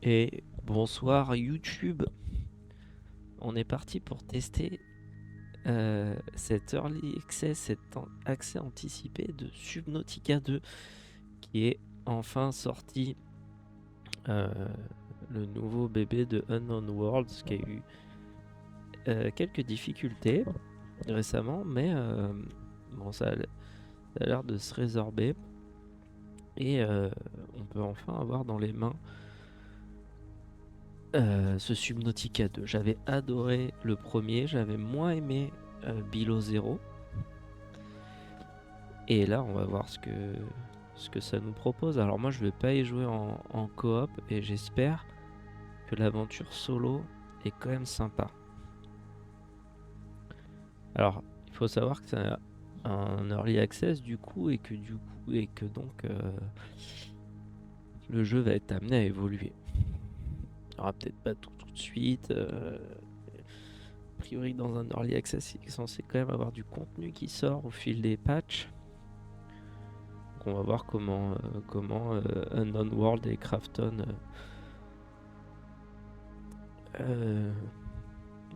Et bonsoir YouTube, on est parti pour tester cet Early Access, accès anticipé de Subnautica 2 qui est enfin sorti, euh, le nouveau bébé de Unknown Worlds qui a eu quelques difficultés récemment, mais bon, ça a l'air de se résorber et on peut enfin avoir dans les mains ce Subnautica 2. J'avais adoré le premier, j'avais moins aimé Below Zero. Et là, on va voir ce que ça nous propose. Alors moi, je vais pas y jouer en coop et j'espère que l'aventure solo est quand même sympa. Alors, il faut savoir que c'est un early access du coup et que donc le jeu va être amené à évoluer. Il n'y aura peut-être pas tout de suite. A priori, dans un early access, il est censé quand même avoir du contenu qui sort au fil des patchs. Donc on va voir comment Unknown World et Krafton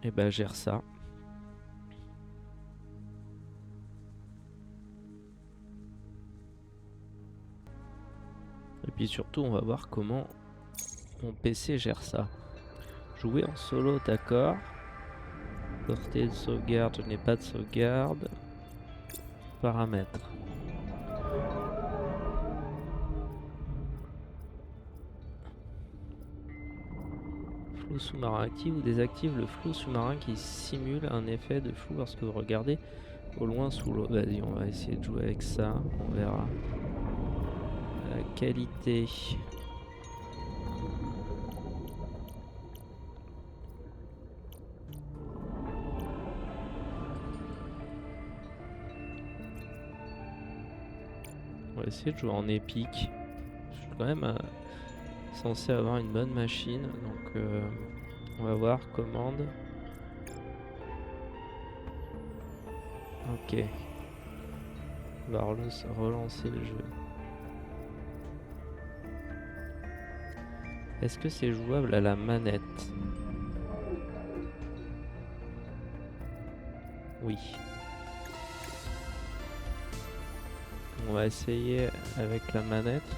et ben gère ça. Et puis surtout, on va voir comment mon PC gère ça. Jouer en solo, d'accord. Portée de sauvegarde, je n'ai pas de sauvegarde. Paramètres. Flou sous-marin active ou désactive le flou sous-marin qui simule un effet de flou lorsque vous regardez au loin sous l'eau. Vas-y, on va essayer de jouer avec ça, on verra. Qualité. On va essayer de jouer en épique. Je suis quand même censé avoir une bonne machine, donc on va voir. Commande. Ok. On va relancer le jeu. Est-ce que c'est jouable à la manette? Oui. On va essayer avec la manette.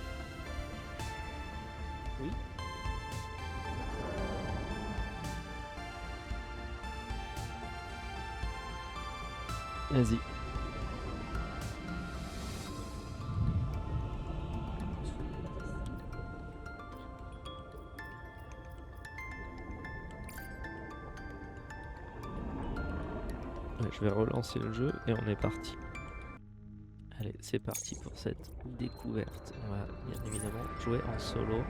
Oui. Vas-y. Je vais relancer le jeu et on est parti. Allez, c'est parti pour cette découverte. On va bien évidemment jouer en solo.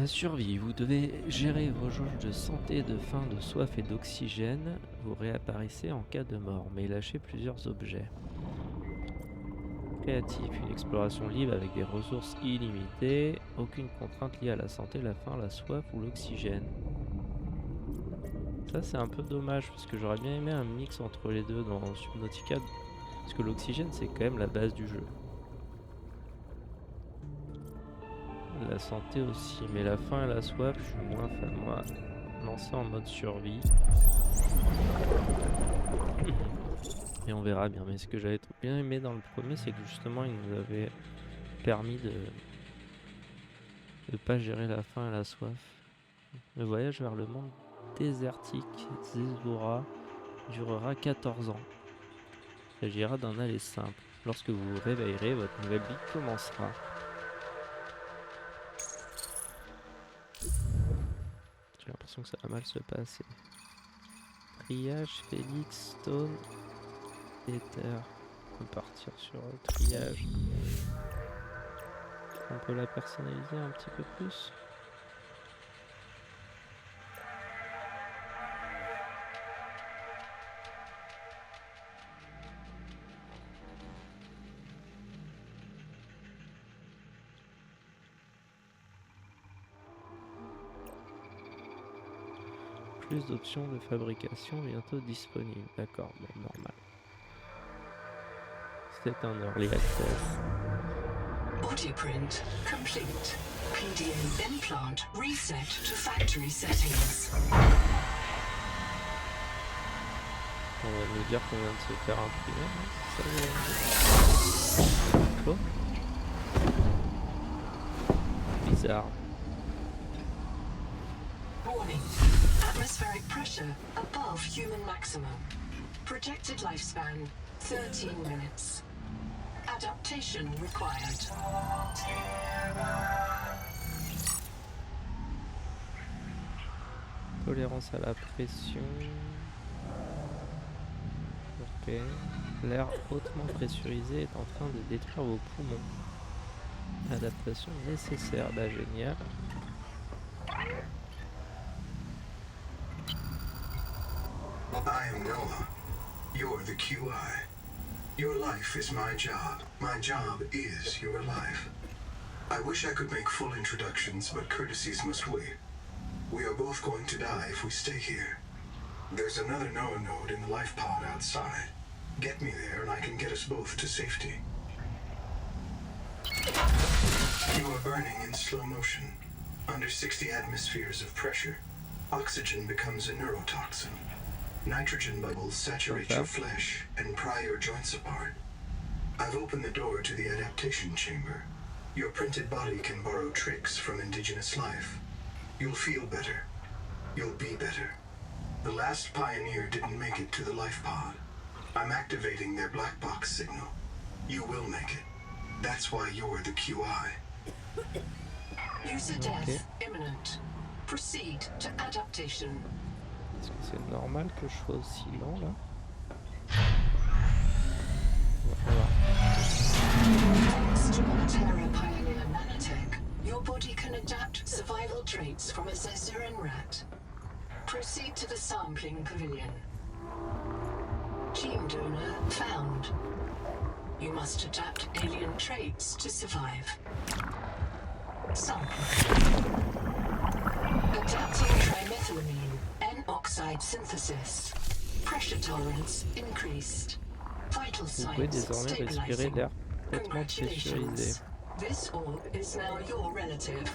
Survie, vous devez gérer vos jauges de santé, de faim, de soif et d'oxygène. Vous réapparaissez en cas de mort, mais lâchez plusieurs objets. Créatif, une exploration libre avec des ressources illimitées. Aucune contrainte liée à la santé, la faim, la soif ou l'oxygène. Ça c'est un peu dommage parce que j'aurais bien aimé un mix entre les deux dans Subnautica. Parce que l'oxygène c'est quand même la base du jeu. La santé aussi, mais la faim et la soif je suis moins fan. Moi, lancer en mode survie. Et on verra bien. Mais ce que j'avais bien aimé dans le premier, c'est que justement il nous avait permis de pas gérer la faim et la soif. Le voyage vers le monde désertique Zezora durera 14 ans. Il s'agira d'un aller simple. Lorsque vous vous réveillerez, votre nouvelle vie commencera. J'ai l'impression que ça va mal se passer. Triage, Félix, Stone, Ether. On peut partir sur triage. On peut la personnaliser un petit peu plus. Plus d'options de fabrication bientôt disponibles. D'accord, bon, normal. C'est un early access. Body print complete. PDA implant reset to factory settings. On va nous dire qu'on vient de se faire imprimer, hein, c'est ça le clos. Bizarre. Warning. Atmospheric pressure above human maximum. Projected lifespan 13 minutes. Adaptation required. Tolérance à la pression. Ok. L'air hautement pressurisé est en train de détruire vos poumons. Adaptation nécessaire. Bah génial. I am Noah. You're the QI. Your life is my job. My job is your life. I wish I could make full introductions, but courtesies must wait. We are both going to die if we stay here. There's another Noah node in the life pod outside. Get me there and I can get us both to safety. You are burning in slow motion. Under 60 atmospheres of pressure, oxygen becomes a neurotoxin. Nitrogen bubbles saturate your flesh and pry your joints apart. I've opened the door to the adaptation chamber. Your printed body can borrow tricks from indigenous life. You'll feel better. You'll be better. The last pioneer didn't make it to the life pod. I'm activating their black box signal. You will make it. That's why you're the QI. User death imminent. Proceed to adaptation. Est-ce que c'est normal que je sois aussi lent là? Voilà. Thanks to Altera Pioneer Nanotech, your body can adapt survival traits from a Zezuran rat. Proceed to the sampling pavilion. Gene donor found. You must adapt alien traits to survive. Sample. Adapting trimethylamine, N-oxide synthesis. Pressure tolerance increased. Vital Vous pouvez signs désormais respirer stabilizing. l'air complètement pressurisé. Congratulations. This orb is now your relative.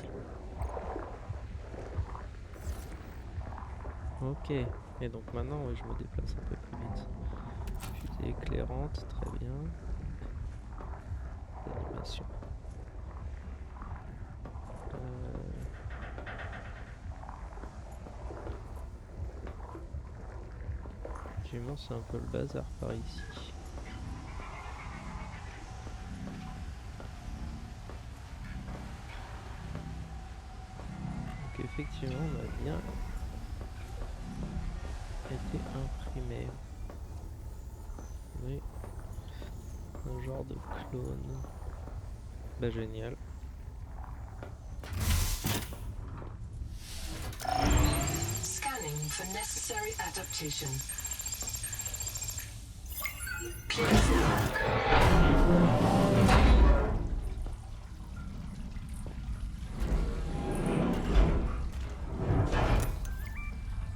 Ok, et donc maintenant oui, je me déplace un peu plus vite. Fusée éclairante, très bien. Animation. Effectivement, c'est un peu le bazar par ici. Donc effectivement, on a bien été imprimé. Oui. Un genre de clone. Bah génial. Scanning for necessary adaptation. Please look.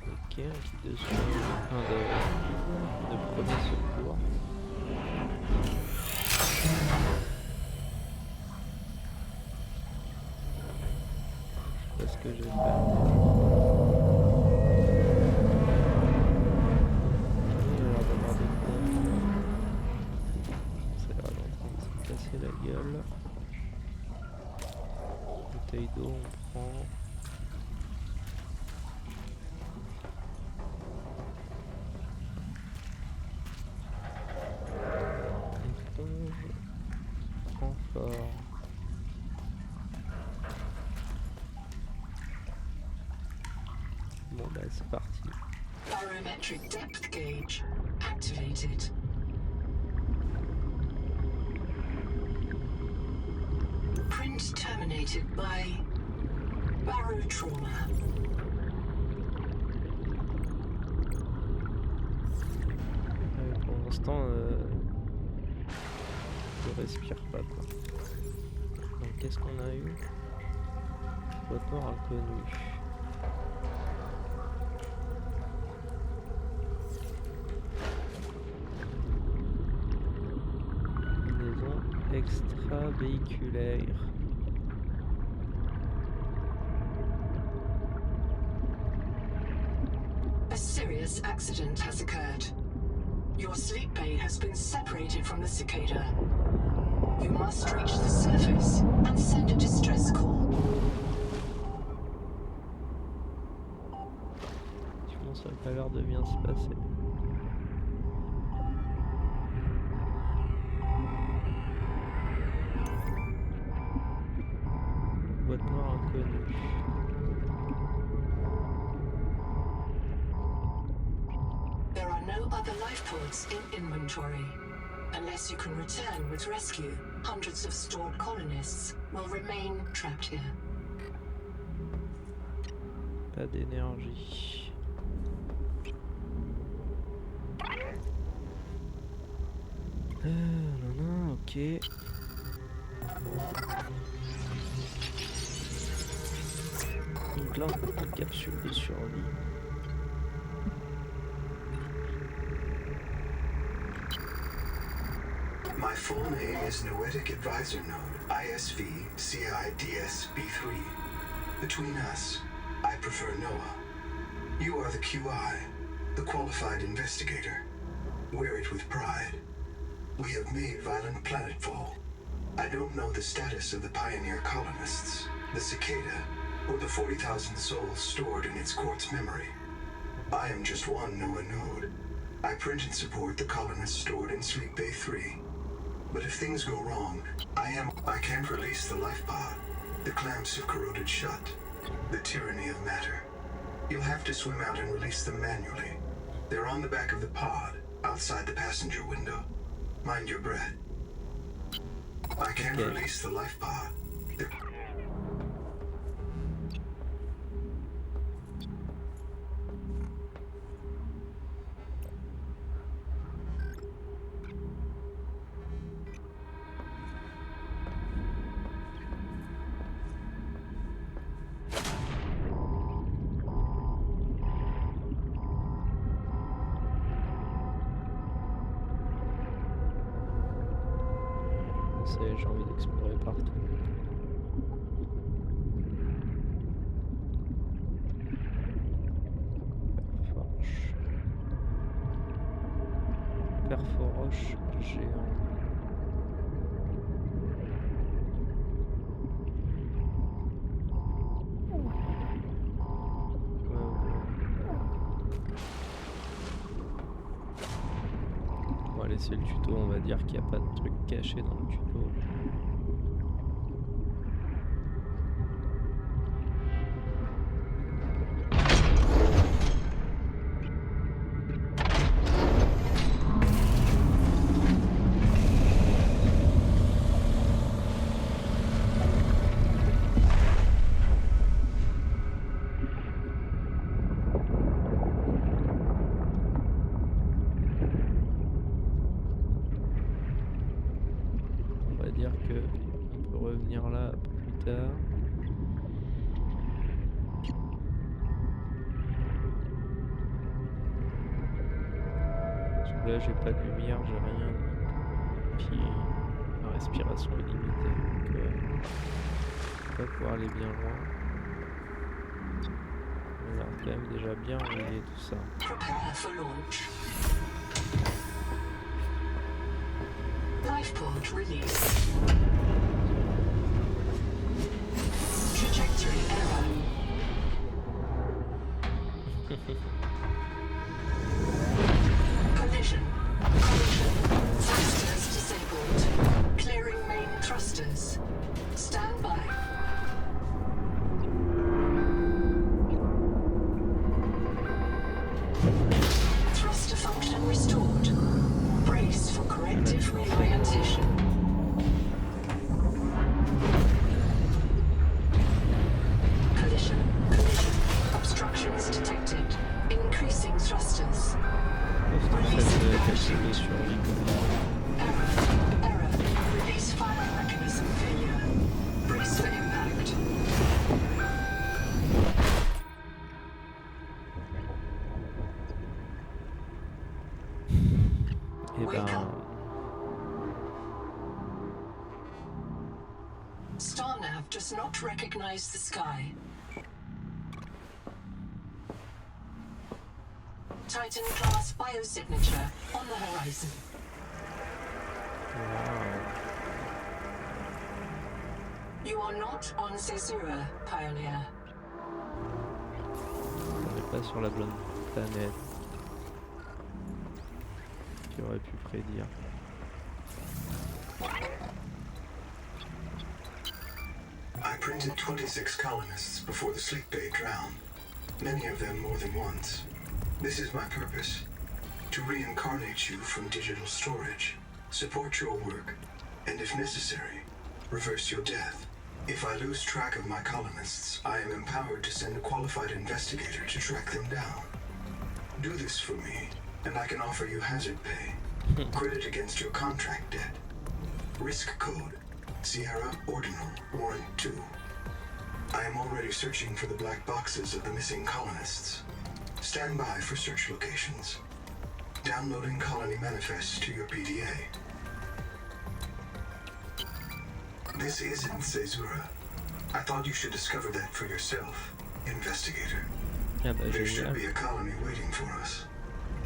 Ok, un kit de soins, de premier secours. Je sais pas ce que je vais faire. Il a l'air d'avoir des pompes. Ça a l'air d'en train de se casser la gueule. Bouteille d'eau, on prend. Éponge. Renfort. Bon bah c'est parti. Barometric depth gauge activated. Print terminated by barotrauma. Pour l'instant, je respire pas quoi. Donc qu'est-ce qu'on a eu? Boîte noire inconnue. Combinaison extrait. Extravéhiculaire. A serious accident has occurred. Your sleep bay has been separated from the cicada. You must reach the surface and send a distress call. Sinon, ça n'a pas l'air de bien se passer. Boîte noire inconnue. There are no other life pods in inventory. Unless you can return with rescue, hundreds of stored colonists will remain trapped here. Pas d'énergie. Non, ok. Donc là, on a une capsule de survie. My full name is Noetic Advisor Node, ISV CIDS-B3. Between us, I prefer Noah. You are the QI, the qualified investigator. Wear it with pride. We have made violent planetfall. I don't know the status of the pioneer colonists, the cicada, or the 40,000 souls stored in its quartz memory. I am just one Noah node. I print and support the colonists stored in Sleep Bay 3. But if things go wrong, I can't release the life pod. The clamps have corroded shut. The tyranny of matter. You'll have to swim out and release them manually. They're on the back of the pod, outside the passenger window. Mind your breath. I can't release the life pod. J'ai envie d'explorer partout. Perforoche géant. On va laisser le tuto, on va dire qu'il n'y a pas de truc caché dans le tuto. Dire que on peut revenir là plus tard. Parce que là j'ai pas de lumière, j'ai rien. Puis ma respiration est limitée. Donc on va pouvoir aller bien loin. On a l'air quand même déjà bien relié tout ça. Prepare for launch. Lifepod release. Trajectory error. Collision. Thrusters disabled. Clearing main thrusters. Stand by. Thruster function restored. Brace for corrective reorientation. Collision. Obstructions detected. Increasing thrusters. Error. Release firing mechanism failure. Brace for impact. Et ben, does not recognize the sky. Titan-class biosignature on the horizon. Wow. You are not on Caesura, Pioneer. On n'est pas sur la bonne planète. Qui aurait pu prédire. I printed 26 colonists before the sleep bay drowned, many of them more than once. This is my purpose, to reincarnate you from digital storage, support your work, and if necessary, reverse your death. If I lose track of my colonists, I am empowered to send a qualified investigator to track them down. Do this for me, and I can offer you hazard pay, credit against your contract debt. Risk code, Sierra Ordinal, Warrant 2. I am already searching for the black boxes of the missing colonists. Stand by for search locations. Downloading colony manifests to your PDA. This isn't Caesura. I thought you should discover that for yourself, investigator. Ah bah There should génial. be a colony waiting for us.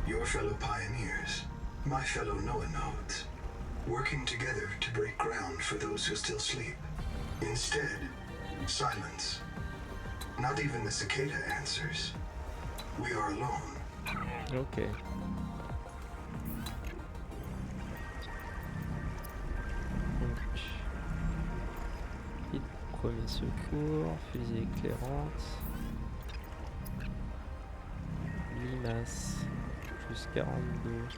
Your fellow pioneers, my fellow Noah nodes, working together to break ground for those who still sleep. Instead, silence. Not even the cicada answers. We are alone. Ok. Donc, kit premier secours, fusée éclairante, limace, plus 42.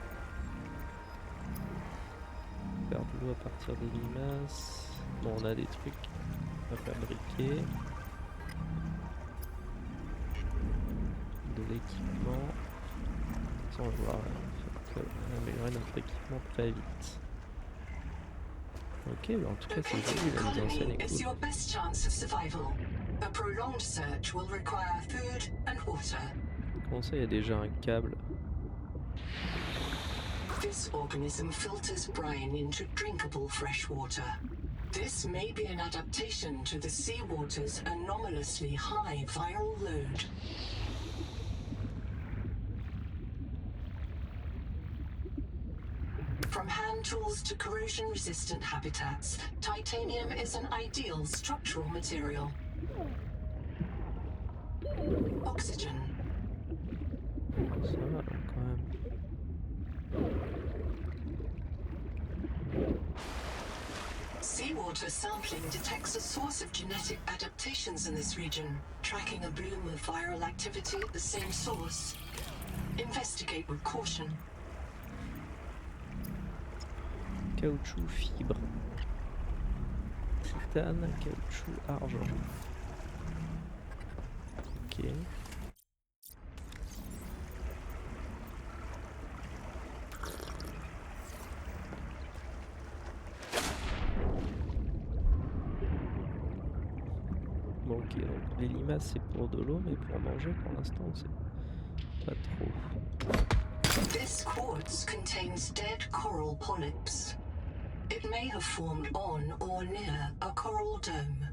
Faire de l'eau à partir des limaces. Bon, on a des trucs à fabriquer. De l'équipement. Ça, on va voir améliorer notre équipement très vite. Ok, bah en tout cas c'est joli, la mise en scène Colony est is cool. your best chance of survival. A prolonged search will require food and water. Comment ça, il y a déjà un câble? This organism filters brine into drinkable fresh water. This may be an adaptation to the seawater's anomalously high viral load. From hand tools to corrosion-resistant habitats, titanium is an ideal structural material. Oxygen. Ça va quand même. Seawater sampling detects a source of genetic adaptations in this region, tracking a bloom of viral activity at the same source. Investigate with caution. Caoutchouc, fibre. Titane, caoutchouc, argent. Ok. Bon, ok, donc les limaces c'est pour de l'eau, mais pour manger pour l'instant on sait pas trop. This quartz contains dead coral polyps. It may have formed on or near a coral dome.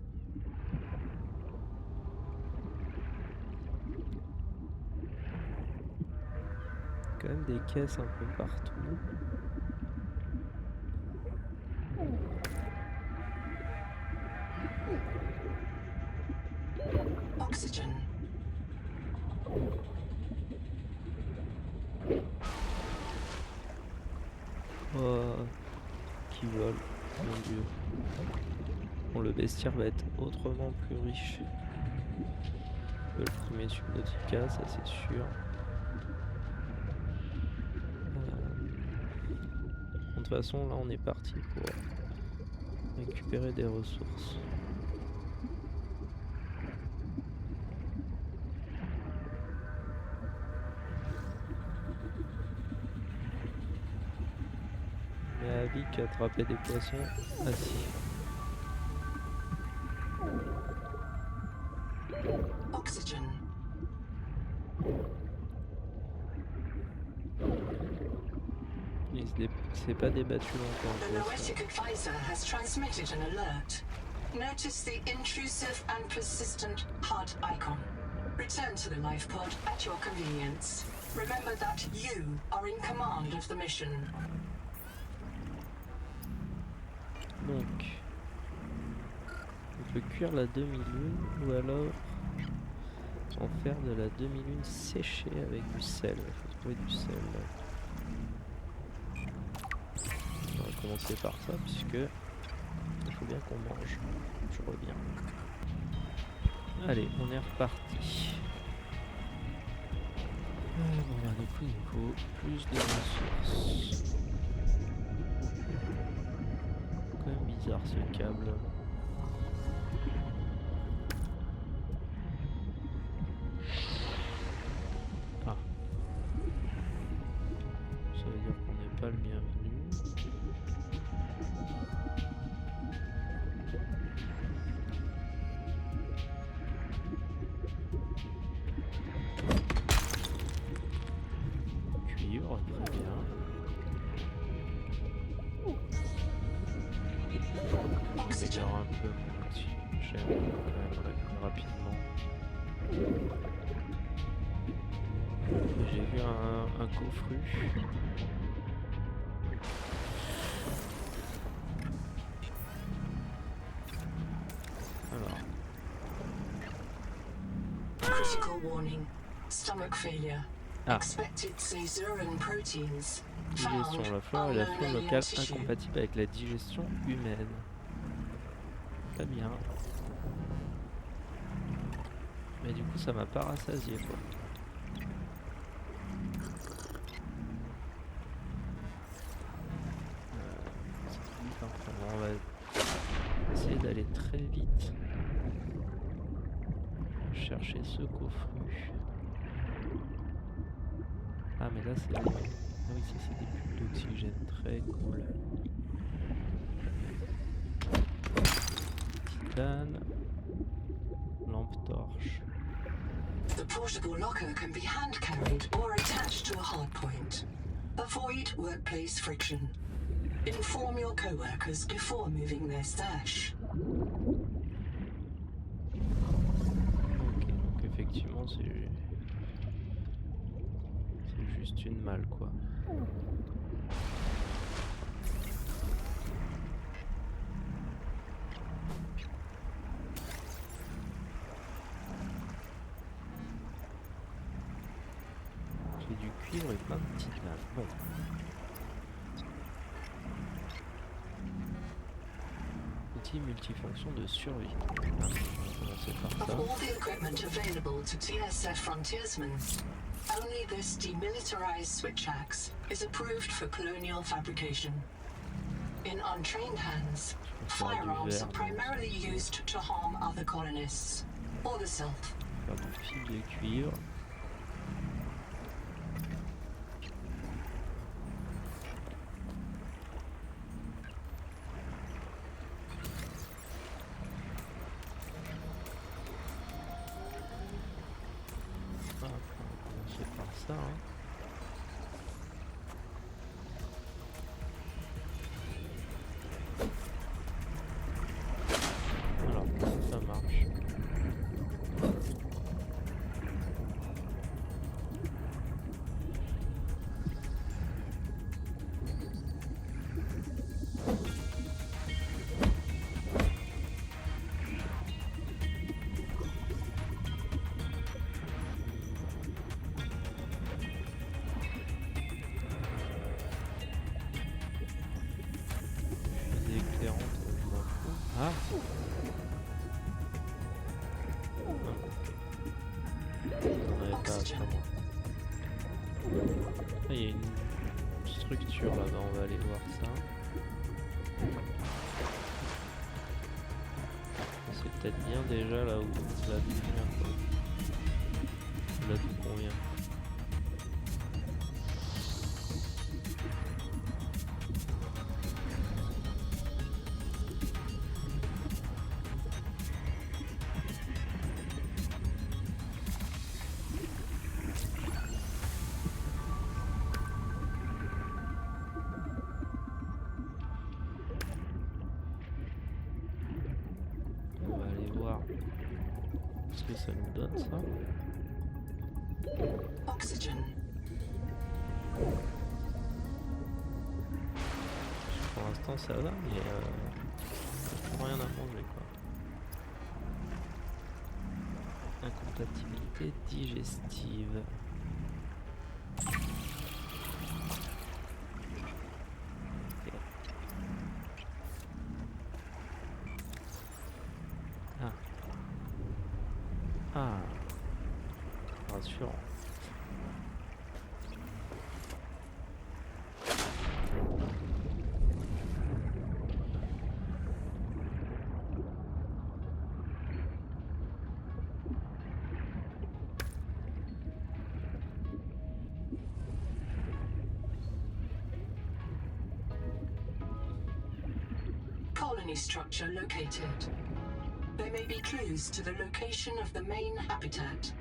Quand même des caisses un peu partout. Oxygen. Oh, qui vole, mon dieu. Bon, le bestiaire va être autrement plus riche que le premier Subnautica, ça c'est sûr. De toute façon, là on est parti pour récupérer des ressources. Mais Avic attraper des poissons. Ah si. Oxygen. Il s'est pas débattu longtemps. The le poisson. Noetic advisor has transmitted an alert. Notice the intrusive and persistent HUD icon. Return to the life pod at your convenience. Remember that you are in command of the mission. Donc, on peut cuire la demi-lune ou alors en faire de la demi-lune séchée avec du sel. Il faut trouver du sel. On va commencer par ça puisque il faut bien qu'on mange. Je reviens. Allez, on est reparti. Bon bah du coup il faut plus de ressources. Quand même bizarre ce câble. Ah. Ça veut dire qu'on n'est pas le bienvenu. Cuivre, très bien. Oxygen. Un peu mon oxygène quand même rapidement. J'ai vu un coffru. Alors, Critical warning. Stomach failure. Ah. Expected caesarean proteins. digestion. La flore et la faune locale incompatible avec la digestion humaine. Très bien. Mais du coup ça m'a pas rassasié quoi. On va essayer d'aller très vite. Chercher ce coffru. Ah mais là c'est... Ah oui ça c'est des bulles d'oxygène. Très cool. Titane. Lampe torche. The portable locker can be hand carried or attached to a hardpoint. Avoid workplace friction. Inform your co-workers before moving their stash. Ok, donc effectivement c'est juste une malle quoi. J'ai du cuivre et plein de petites lames. Bon. Outil multifonction de survie. Ah, on va commencer par Of ça. all the equipment available to TSF frontiersmen, only this demilitarized switch axe is approved for colonial fabrication. In untrained hands, firearms are primarily used to harm other colonists, or the self. Faire du fil de cuivre. Ah, on va commencer par ça. Hein. Alors, ça marche. Fusée éclairante, je m'en fous. Ah! On n'avait pas après moi. Ah, il y a une structure là-bas, on va aller voir ça. C'est peut-être bien déjà là où là d'où vient quoi. Là d'où on vient. Qu'est-ce que ça nous donne ça? Oxygen. Pour l'instant ça va, mais rien à manger quoi. Incompatibilité digestive. Ok. Ah. Ah. Rassurant. Colony structure located. There may be clues to the location of the main habitat.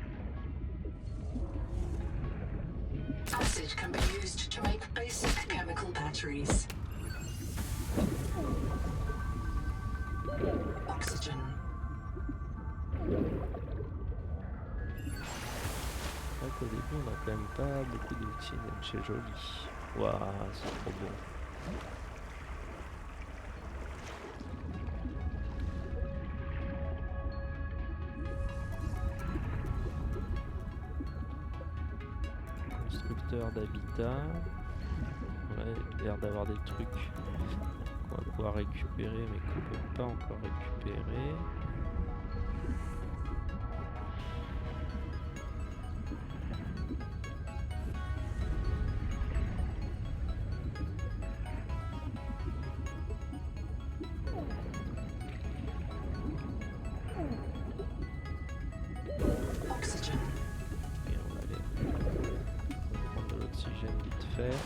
Acid can be used to make basic chemical batteries. Oxygen. Au début on a quand même pas beaucoup d'outils, c'est joli. Waouh, c'est trop beau. Constructeur d'habitat. Ouais, il a l'air d'avoir des trucs qu'on va pouvoir récupérer mais qu'on peut pas encore récupérer. Oxygen. Et on va aller prendre de l'oxygène vite fait.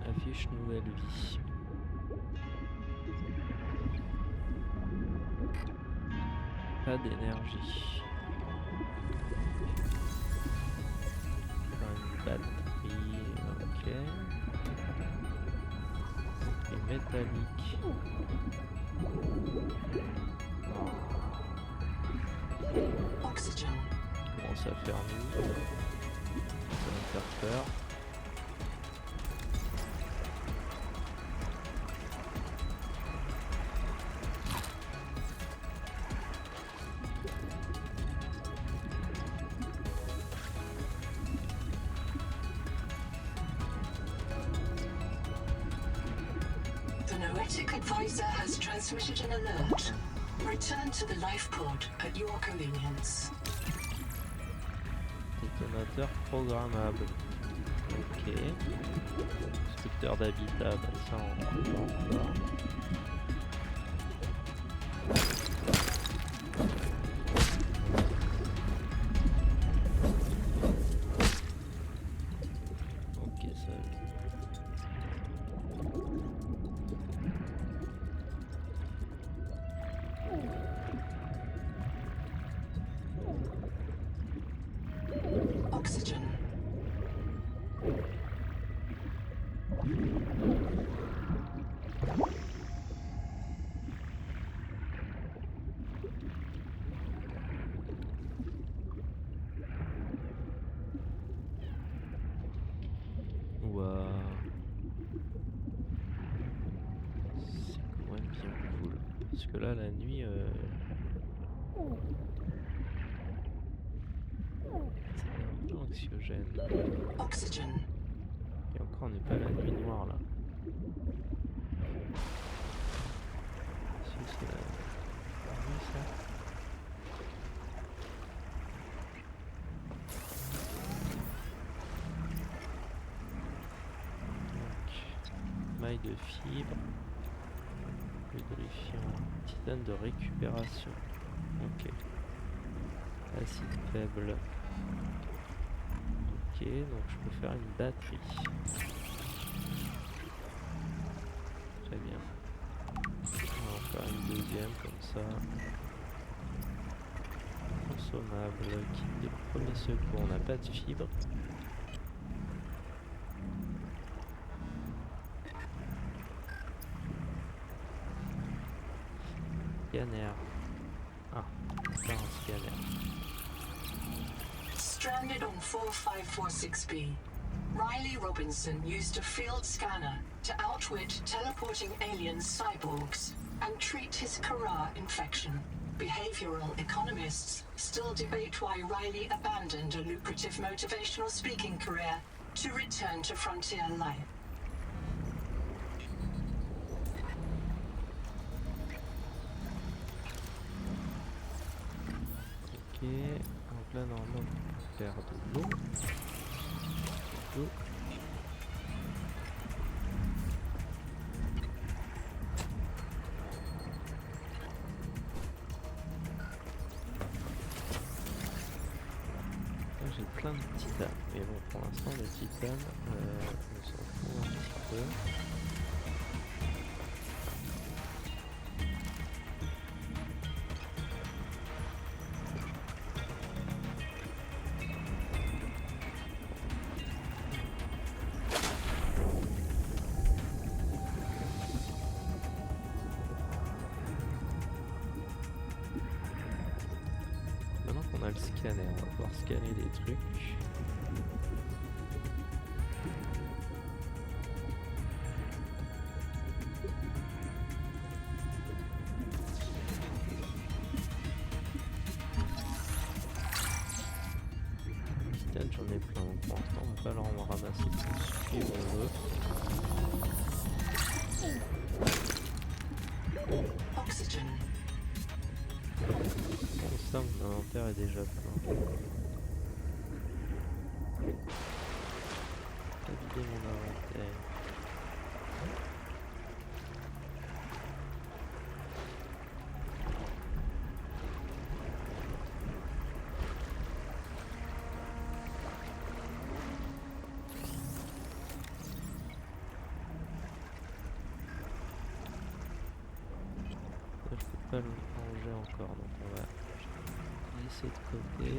Affiche nouvelle vie. Pas d'énergie. Une batterie, ok. Et métallique. Oxygen. Commence à faire nous. Ça va me faire peur. The Noetic advisor has transmitted an alert. Return to the life pod at your convenience. Détonateur programmable. Ok. Constructeur d'habitat, bah ça on va voir. Ok, ça. Oxygen. Waouh. C'est quand même bien cool. Parce que là, la nuit, c'est un peu anxiogène. Oxygen. Et encore, on n'est pas à la nuit noire là. Si, c'est la nuit ça. Donc, maille de fibre. Lubrifiant. Titane de récupération. Ok. Acide faible. Ok, donc je peux faire une batterie. Très bien. On va en faire une deuxième comme ça. consommable, kit de premier secours, on n'a pas de fibre. Scanner. Ah, pas un scanner. Stranded on 4546B, Riley Robinson used a field scanner to outwit teleporting alien cyborgs and treat his Kara infection. Behavioral economists still debate why Riley abandoned a lucrative motivational speaking career to return to frontier life. Ok, donc là normalement on peut faire de l'eau. J'ai plein de titane, mais bon pour l'instant le titane on s'en fout un petit peu. Maintenant qu'on a le scanner, on va pouvoir scanner des trucs. Titane, j'en ai plein, donc pour l'instant on va pas leur en ramasser plus si on veut. Oxygen. Bon, ça, mon inventaire est déjà plein. Pas vider mon inventaire. Je peux pas le ranger encore, donc on va laisser de côté.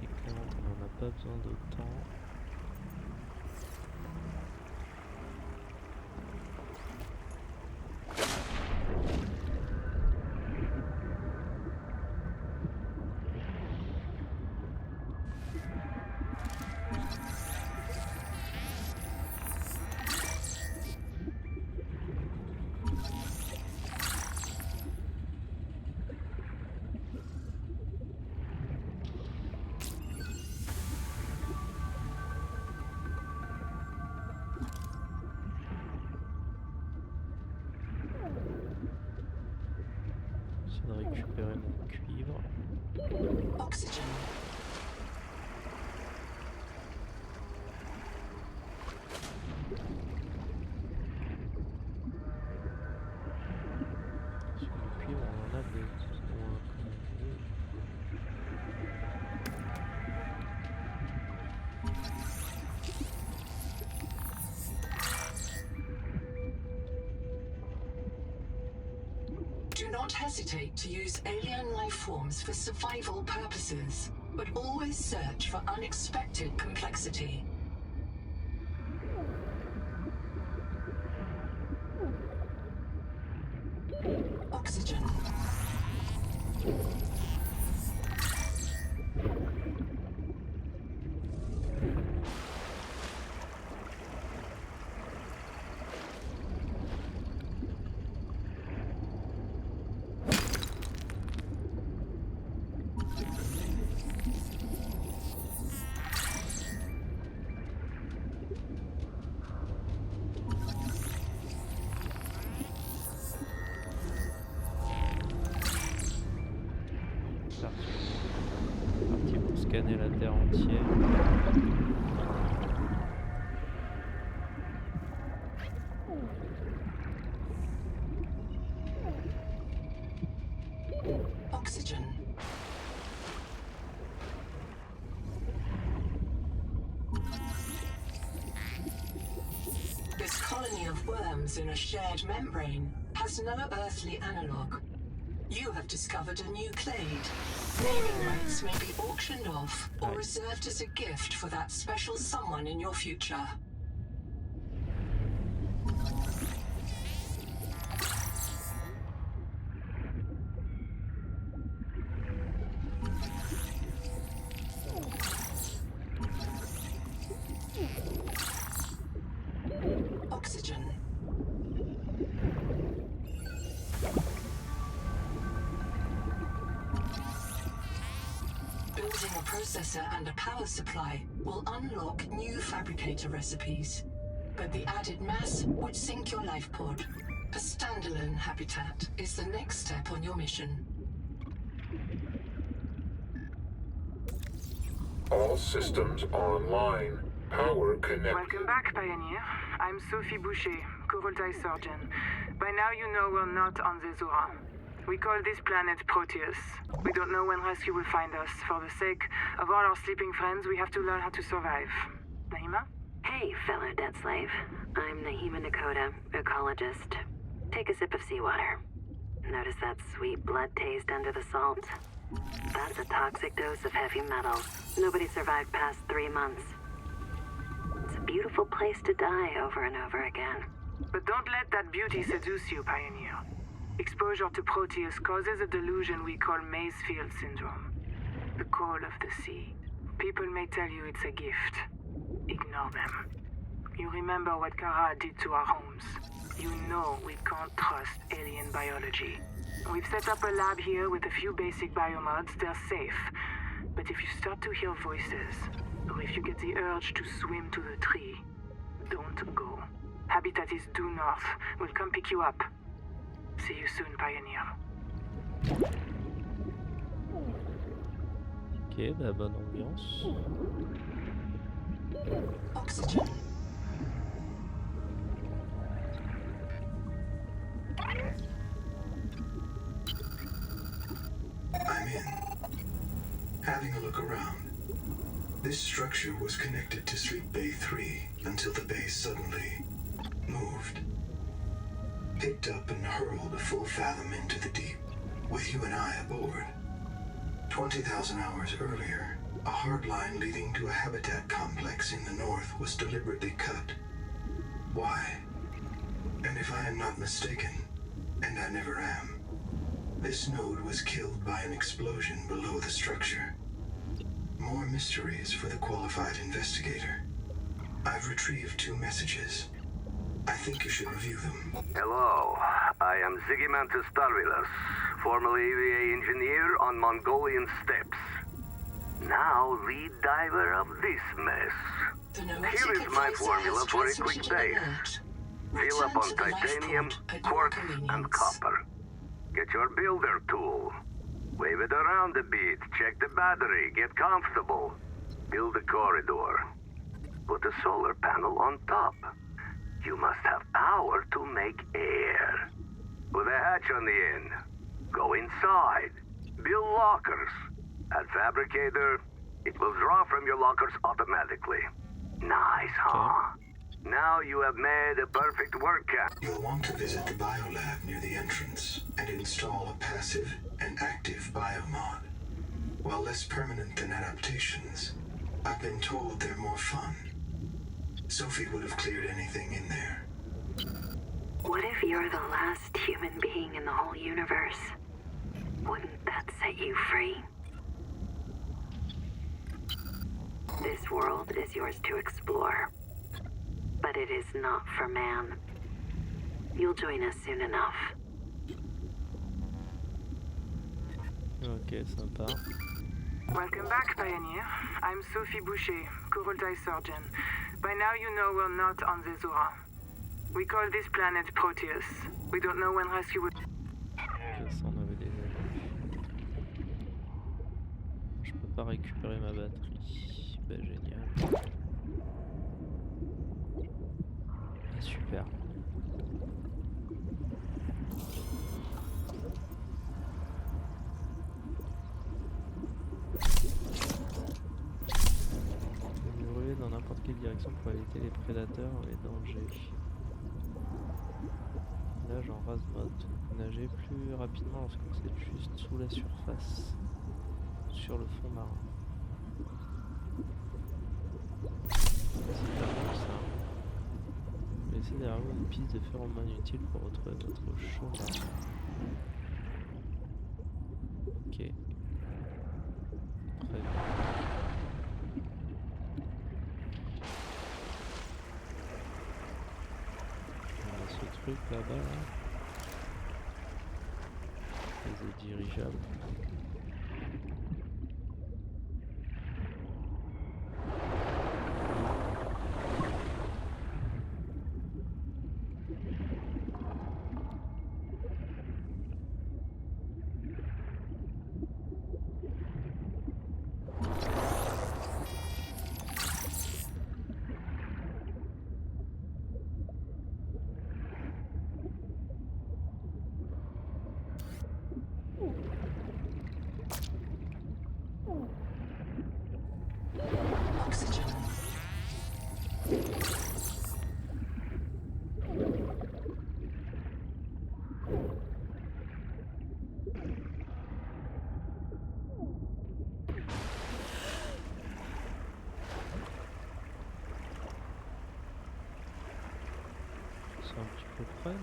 Et clairement on n'en a pas besoin d'autant. J'essaie de récupérer mon cuivre. Oxygen. Sur le cuivre on en a besoin quand même. Do not hesitate to use alien life forms for survival purposes, but always search for unexpected complexity. Oxygen. Parti pour scanner la Terre entière. Oxygen. This colony of worms in a shared membrane has no earthly analog. You have discovered a new clade. Naming rights may be auctioned off or reserved as a gift for that special someone in your future. Oxygen. Building a processor and a power supply will unlock new fabricator recipes. But the added mass would sink your life pod. A standalone habitat is the next step on your mission. All systems online. Power connected. Welcome back, Pioneer. I'm Sophie Boucher, Coroltai surgeon. By now you know we're not on the Zora. We call this planet Proteus. We don't know when rescue will find us. For the sake of all our sleeping friends, we have to learn how to survive. Naima? Hey, fellow dead slave. I'm Naima Nakota, ecologist. Take a sip of seawater. Notice that sweet blood taste under the salt? That's a toxic dose of heavy metals. Nobody survived past 3 months. It's a beautiful place to die over and over again. But don't let that beauty seduce you, Pioneer. Exposure to Proteus causes a delusion we call Maysfield syndrome. The call of the sea. People may tell you it's a gift. Ignore them. You remember what Kara did to our homes. You know we can't trust alien biology. We've set up a lab here with a few basic biomods. They're safe. But if you start to hear voices, or if you get the urge to swim to the tree, don't go. Habitat is due north. We'll come pick you up. See you soon, Pioneer. Ok, bah bonne ambiance. Oxygen. I'm in. Having a look around. This structure was connected to Sleep Bay 3 until the bay suddenly moved. Picked up and hurled a full fathom into the deep, with you and I aboard. 20,000 hours earlier, a hard line leading to a habitat complex in the north was deliberately cut. Why? And if I am not mistaken, and I never am, this node was killed by an explosion below the structure. More mysteries for the qualified investigator. I've retrieved 2 messages. I think you should review them. Hello, I am Zigimantus Tarvilas, formerly EVA engineer on Mongolian steppes. Now lead diver of this mess. Here is my formula for a quick dive. Fill up on titanium, quartz, and copper. Get your builder tool. Wave it around a bit, check the battery, get comfortable. Build a corridor. Put a solar panel on top. You must have power to make air. Put a hatch on the end. Go inside. Build lockers. At Fabricator, it will draw from your lockers automatically. Nice, huh? Now you have made a perfect work camp. You'll want to visit the biolab near the entrance and install a passive and active biomod. While less permanent than adaptations, I've been told they're more fun. Sophie would have cleared anything in there. What if you're the last human being in the whole universe? Wouldn't that set you free? This world is yours to explore, but it is not for man. You'll join us soon enough. Ok, sympa. Welcome back, Pioneer. I'm Sophie Boucher, Coroltai surgeon. By now you know we're not on the Zora. We call this planet Proteus. We don't know when rescue will... Ok, ça on avait déjà vu. Je peux pas récupérer ma batterie. Bah génial. Ah, super. Brûler dans n'importe quelle direction pour éviter les prédateurs ou les dangers. nage en rase mode. Nager plus rapidement lorsque vous êtes juste sous la surface, sur le fond marin. C'est pas mal ça. Laissez derrière vous une piste de phéromones utile pour retrouver votre chemin. Ok. Très bien. On a ce truc là-bas là. Les eaux dirigeables. Oxygen. C'est un petit peu près, non?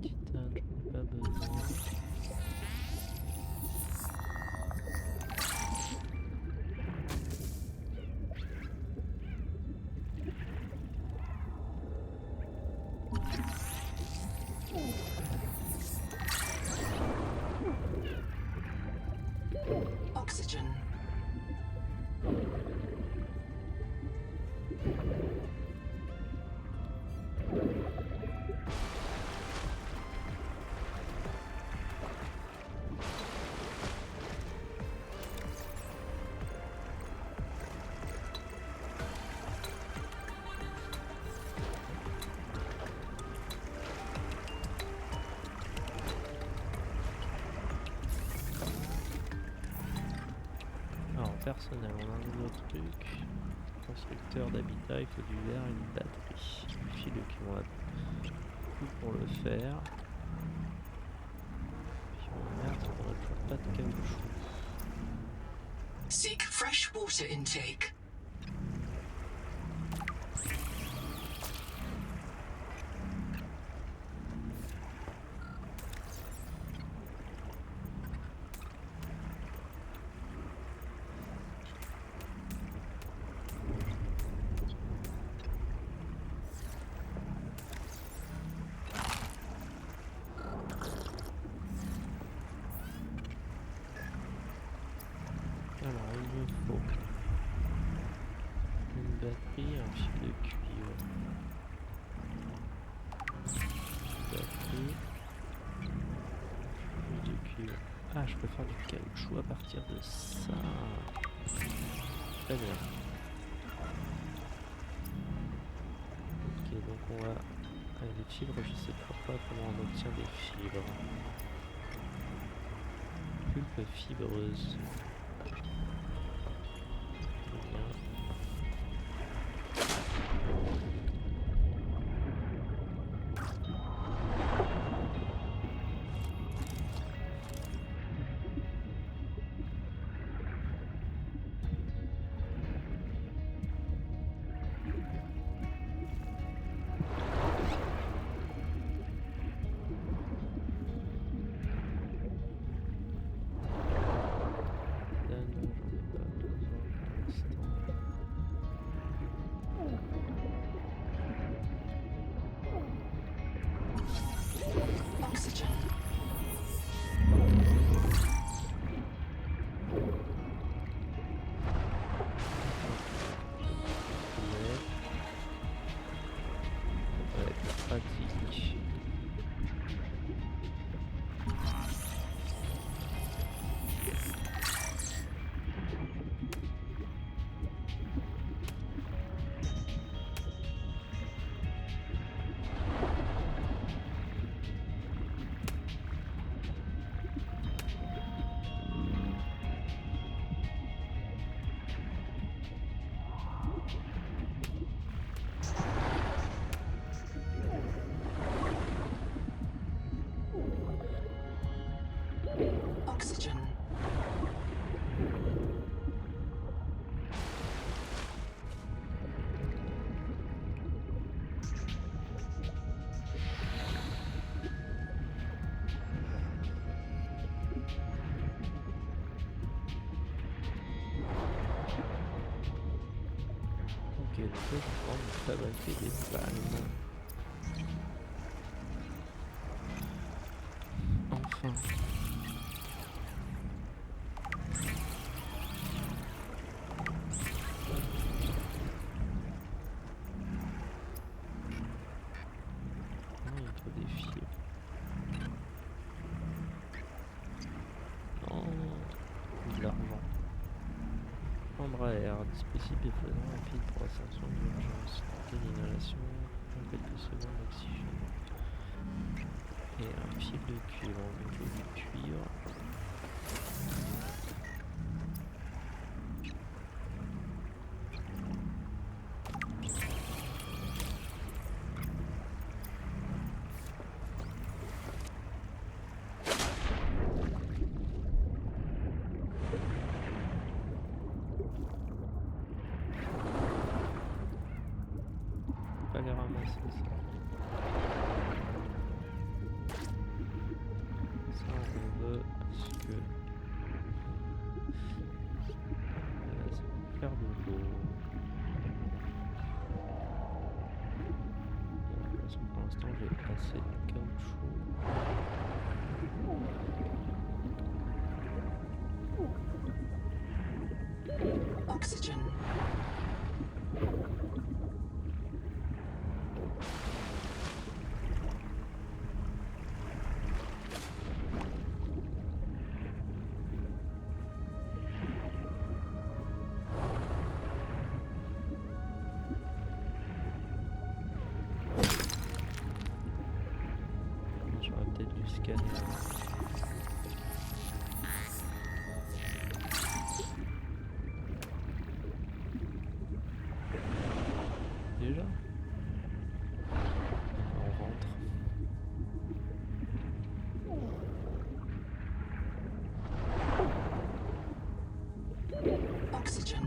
Titane, j'en ai pas besoin. Oxygen. Alors personnel, on a un nouveau truc. Constructeur d'habitat, il faut du verre et une batterie. Du fil qui vont être tout pour le faire. Puis on merde, on n'a toujours pas de caoutchouc. Seek fresh water intake. Alors il me faut une batterie et un fil de cuivre. Batterie, fil de cuivre. Ah, je peux faire du caoutchouc à partir de ça. Très bien. Ok, donc on va... Ah, les fibres, je sais toujours pas comment on obtient des fibres. Pulpe fibreuse. Très bien. Oxygen. Ça va être pratique. je pense fabriquer des balles. Enfin. Non, il faut des fils. Non, de l'argent. Chambre à air, dispositif défaisant rapide pour ascension d'urgence, d'inhalation, en quelques secondes d'oxygène. Et un fil de cuivre, donc du cuivre. Pas les ramasser ça. Ça on veut parce que ça va faire de l'eau. De toute façon pour l'instant j'ai assez de caoutchouc. Oxygen. J'aurais peut-être dû scanner. Déjà on rentre. Oxygen.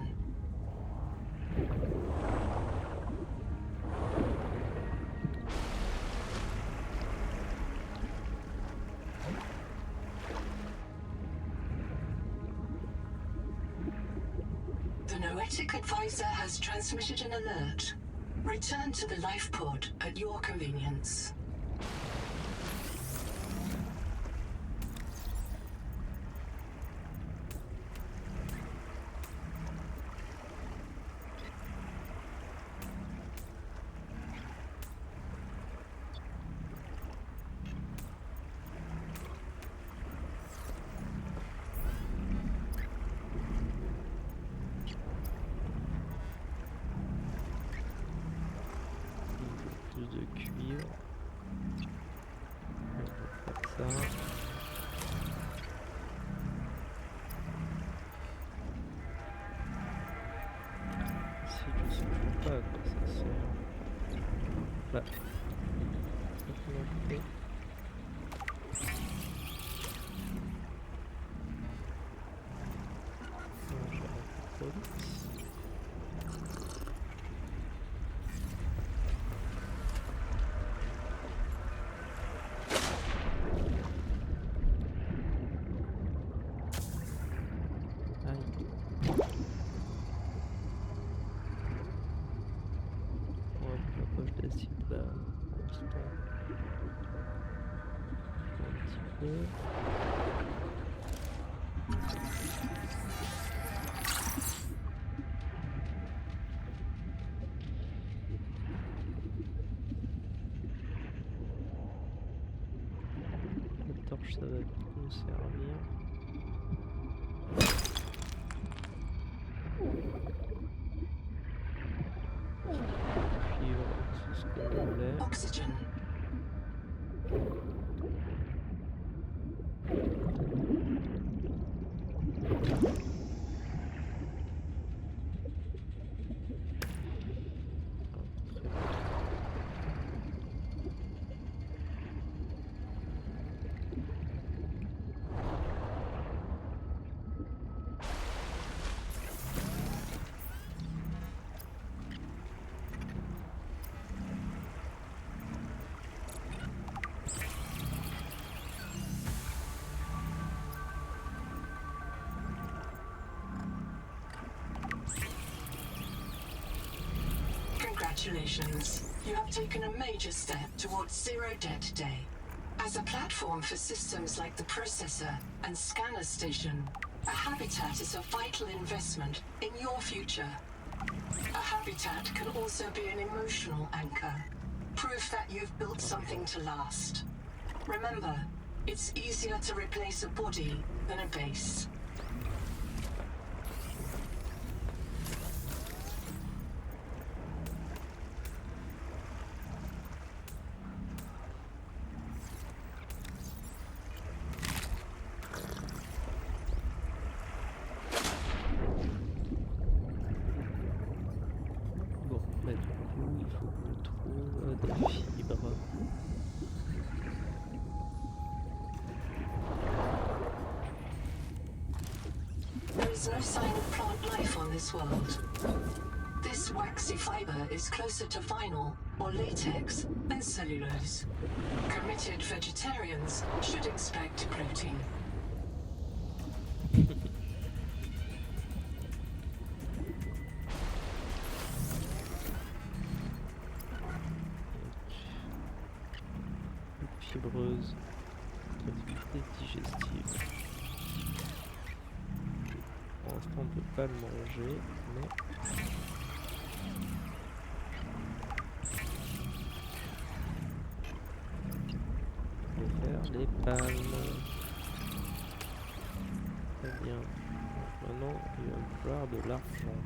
The Noetic advisor has transmitted an alert. Return to the life pod at your convenience. Plus de cuivre. On va faire ça. Si je sais toujours pas à quoi ça sert. Là. D'acide là, pour l'instant. Un petit peu. La torche ça va nous servir. C'est ce que je voulais. Oxygen. Congratulations. You have taken a major step towards Zero Debt Day. As a platform for systems like the processor and scanner station, a habitat is a vital investment in your future. A habitat can also be an emotional anchor, proof that you've built something to last. Remember, it's easier to replace a body than a base. There is no sign of plant life on this world. This waxy fiber is closer to vinyl or latex than cellulose. Committed vegetarians should expect protein. Fibreuse, facilité digestive. Pour l'instant on ne peut pas le manger, mais on peut faire les palmes. Très bien. Donc maintenant il va me falloir de l'argent.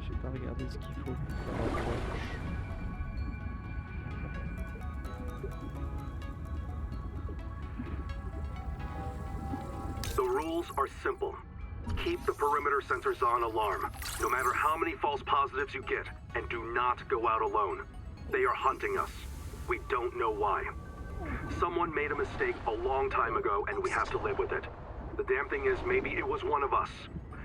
Je vais pas regarder ce qu'il faut pour faire la torche. The rules are simple. Keep the perimeter sensors on alarm, no matter how many false positives you get, and do not go out alone. They are hunting us. We don't know why. Someone made a mistake a long time ago, and we have to live with it. The damn thing is, maybe it was one of us.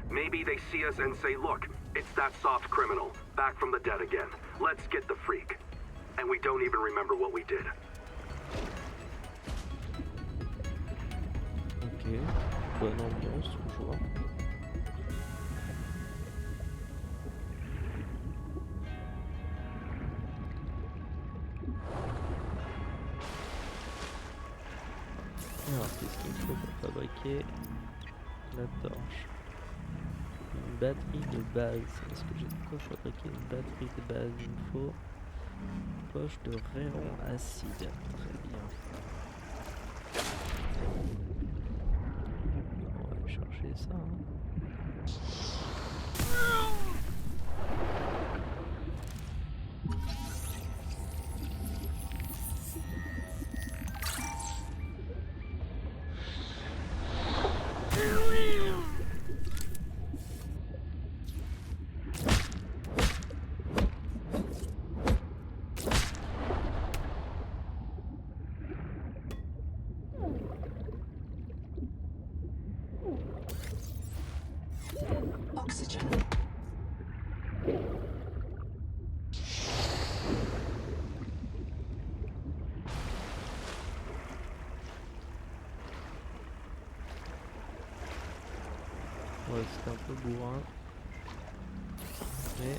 Maybe they see us and say, look, it's that soft criminal, back from the dead again. Let's get the freak. And we don't even remember what we did. Ok, bonne ambiance toujours. Alors qu'est-ce qu'il faut pour fabriquer la torche? Une batterie de base. Est-ce que j'ai de quoi fabriquer une batterie de base? Il me faut une poche de rayon acide. Très bien. On va aller chercher ça. Oxygen. Ouais, c'est un peu bourrin. Mais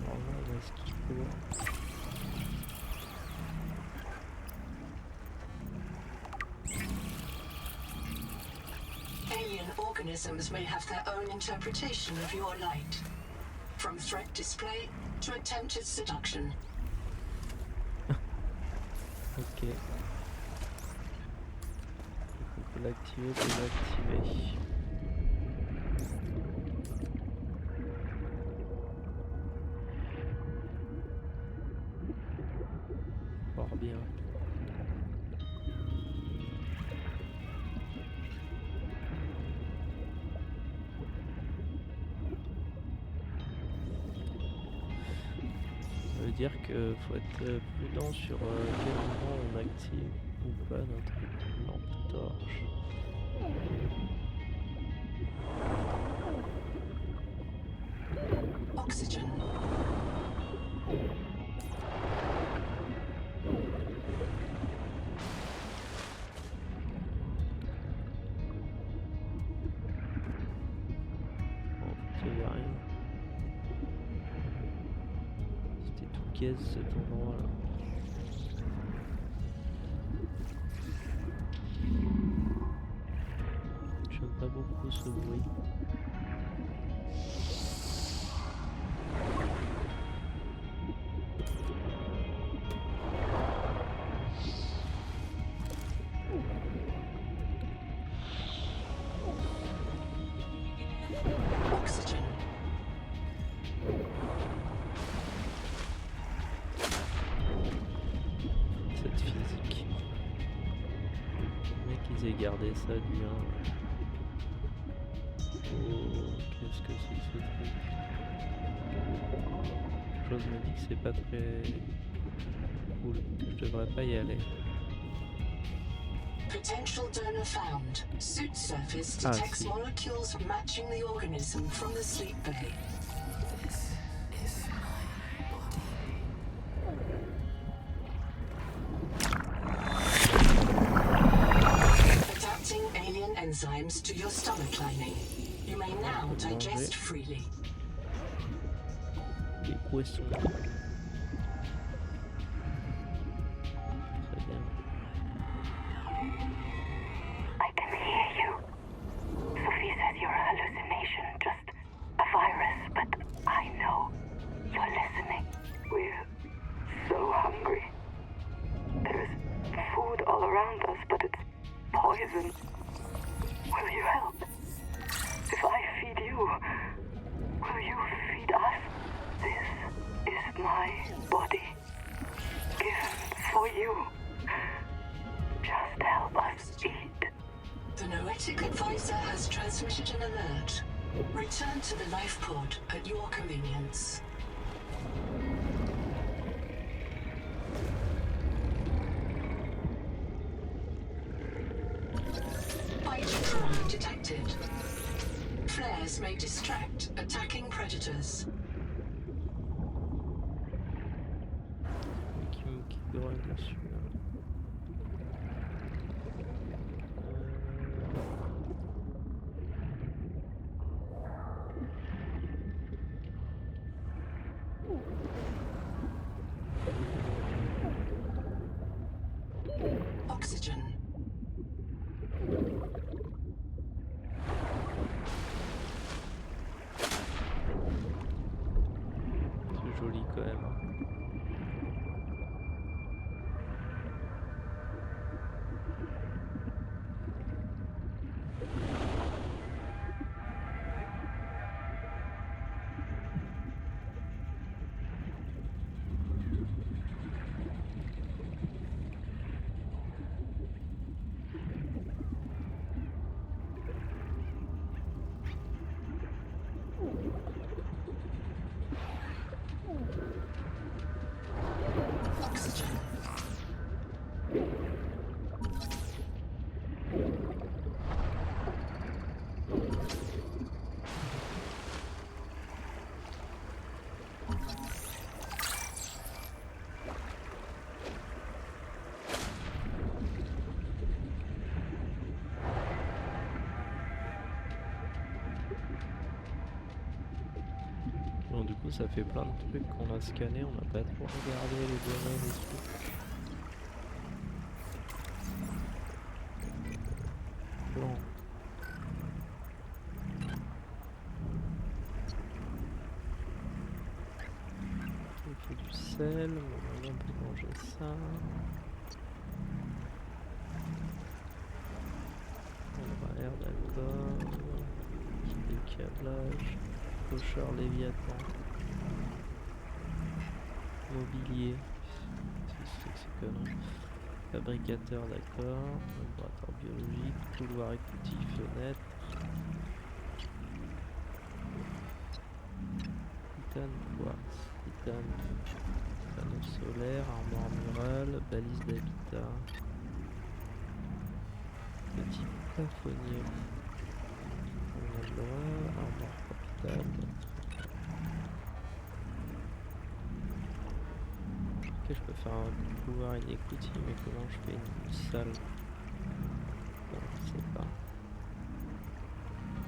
normalement on a ce qu'il faut. Alien organisms may have their own interpretation of your light, from threat display to attempted seduction. Ok. On peut l'activer, désactiver. Fort bien. Ça veut dire que faut être prudent sur quel moment on active ou pas notre lampe torche. Oxygen. Cet endroit là. J'aime pas beaucoup ce bruit. Garder ça bien. Oh, qu'est-ce que c'est que ce truc? Quelque chose me dit que c'est pas très cool, que je devrais pas y aller. Potential donor found. Suit surface detects molecules matching the organism from the sleep bay. Enzymes to your stomach lining. You may now digest freely. Les poissons. Très bien. I can hear you. Sophie says you're a hallucination, just a virus, but I know you're listening. We're so hungry. There's food all around us, but it's poison. Will you help? If I feed you, will you feed us? This is my body, given for you. Just help us eat. The Noetic Advisor has transmitted an alert. Return to the life pod at your convenience. Detected. Flares may distract attacking predators. Qui grogne dessus là. Oxygen. Joli quand même. Bon, du coup ça fait plein de trucs qu'on a scannés, on n'a pas trop regardé les domaines et tout. Bon. sel, on peut manger ça. On va l'air d'accord. Décablage. Clochard Léviathan. Mobilier. C'est connerie. Fabricateur, d'accord. Laboratoire biologique. Couloir écoutif, fenêtre. Titane, quartz. Titane. Panneau solaire, armoire murale, balise d'habitat. Petit plafonnier. On a le droit, armoire portable. Ok, je peux faire un couloir inécouti, mais comment je fais une salle? Bon, je sais pas.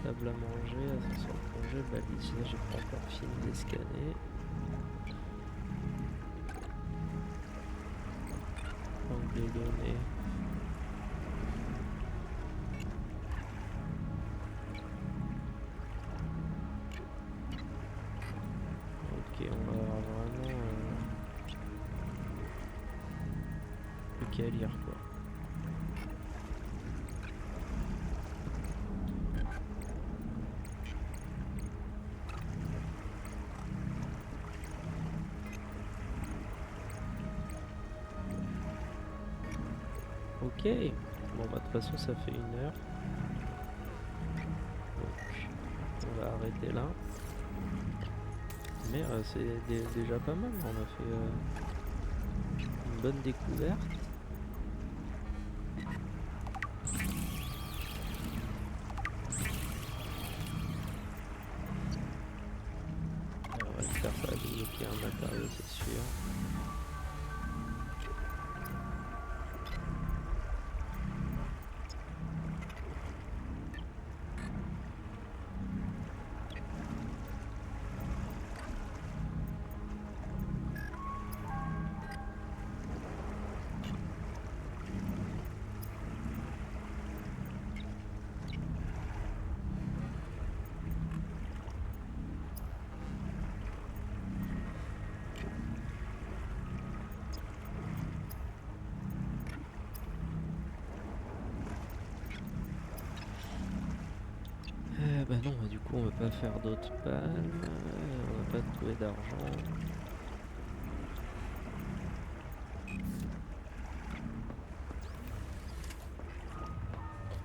Table à manger, ascenseur de plongée, balise, là j'ai pas encore fini de les scanner. Banque de données. Ok, on va avoir vraiment plus qu'à lire quoi. Ok, bon bah de toute façon ça fait 1 heure. Donc on va arrêter là. Mais c'est déjà pas mal, on a fait une bonne découverte. On va faire ça débloquer un matériau, c'est sûr. Bah non, bah du coup on va pas faire d'autres palmes, on va pas trouver d'argent.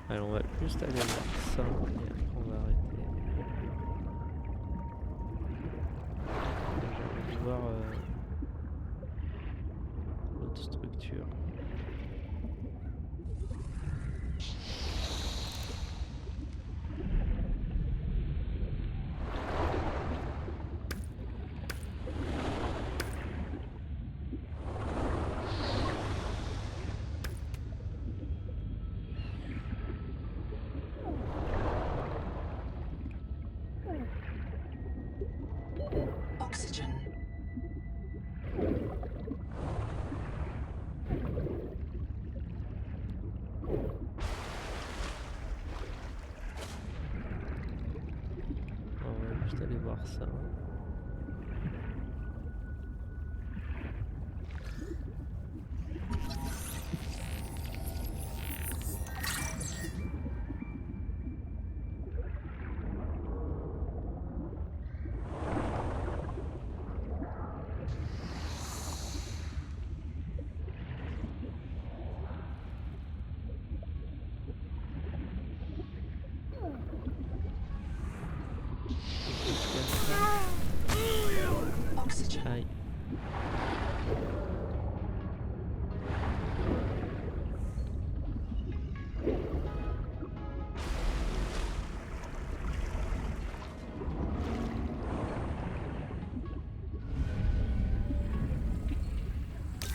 Allez, on va juste aller voir ça et après on va arrêter. J'ai envie de voir l'autre structure. Oxygen. On va juste aller voir ça. Oxygen. Aïe.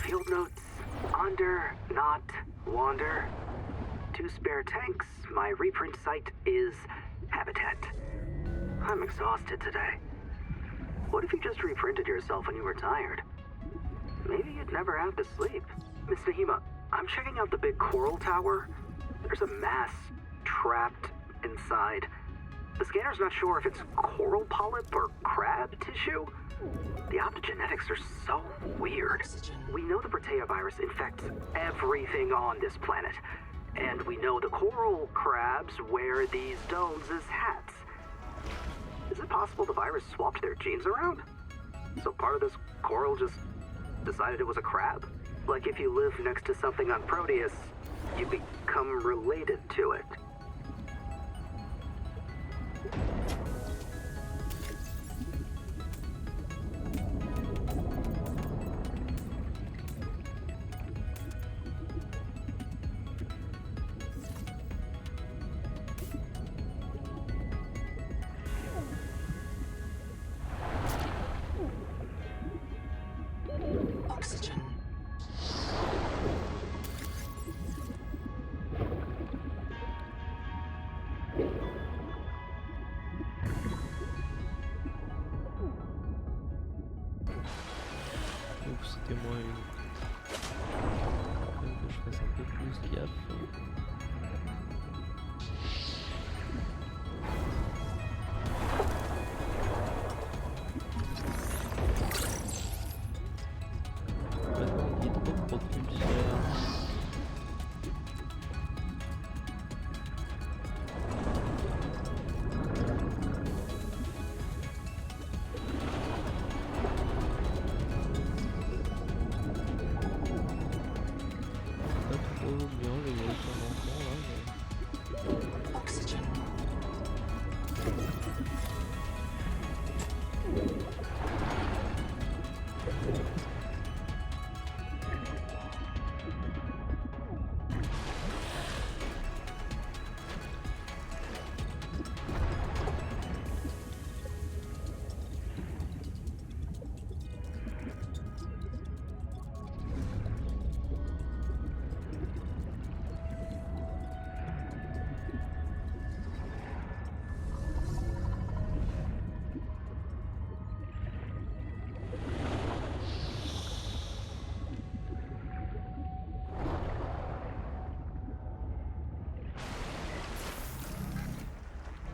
Field notes. Under, not, wander. 2 spare tanks. My reprint site is habitat. I'm exhausted today. What if you just reprinted yourself when you were tired? Maybe you'd never have to sleep. Miss Nahima, I'm checking out the big coral tower. There's a mass trapped inside. The scanner's not sure if it's coral polyp or crab tissue. The optogenetics are so weird. We know the Protea virus infects everything on this planet. And we know the coral crabs wear these domes as hats. Is it possible the virus swapped their genes around? So part of this coral just decided it was a crab? Like if you live next to something on Proteus, you become related to it. Oxygen. Donc c'était moins une. Faut que je fasse un peu plus gaffe. Maintenant, hydropropulseur. Pas trop bien les gros condensants là, mais... Oxygen.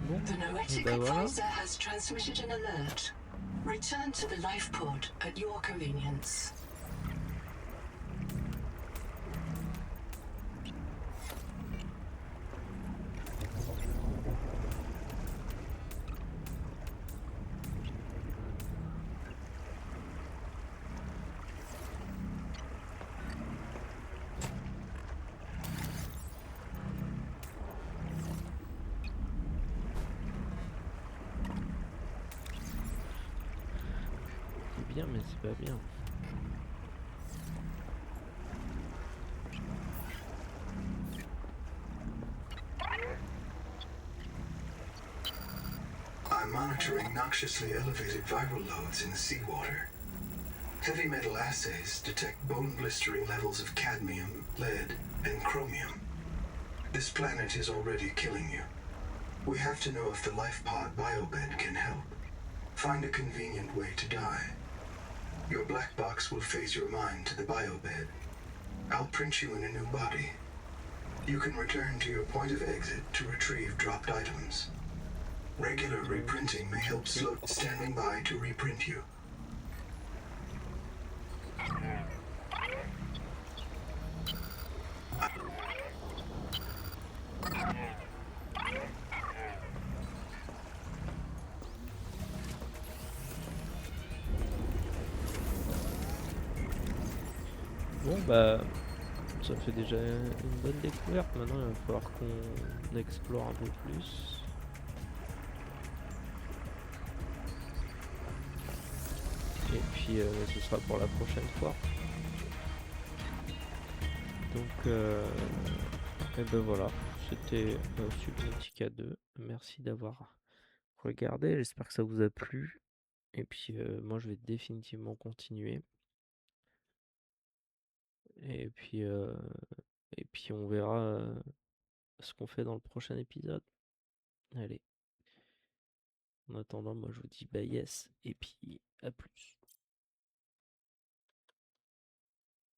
Bon, The noetic bah voilà. advisor has transmitted an alert. Return to the life pod at your convenience. C'est bien, mais c'est pas bien. I'm monitoring noxiously elevated viral loads in the seawater. Heavy metal assays detect bone-blistering levels of cadmium, lead, and chromium. This planet is already killing you. We have to know if the life pod biobed can help. Find a convenient way to die. Your black box will phase your mind to the biobed. I'll print you in a new body. You can return to your point of exit to retrieve dropped items. Regular reprinting may help slow. Standing by to reprint you. Bon bah ça fait déjà une bonne découverte. Maintenant il va falloir qu'on explore un peu plus. Et puis ce sera pour la prochaine fois. Donc et ben voilà, c'était Subnautica 2. Merci d'avoir regardé, j'espère que ça vous a plu. Et puis moi je vais définitivement continuer. Et puis on verra ce qu'on fait dans le prochain épisode. Allez. En attendant, moi je vous dis bye yes et puis à plus.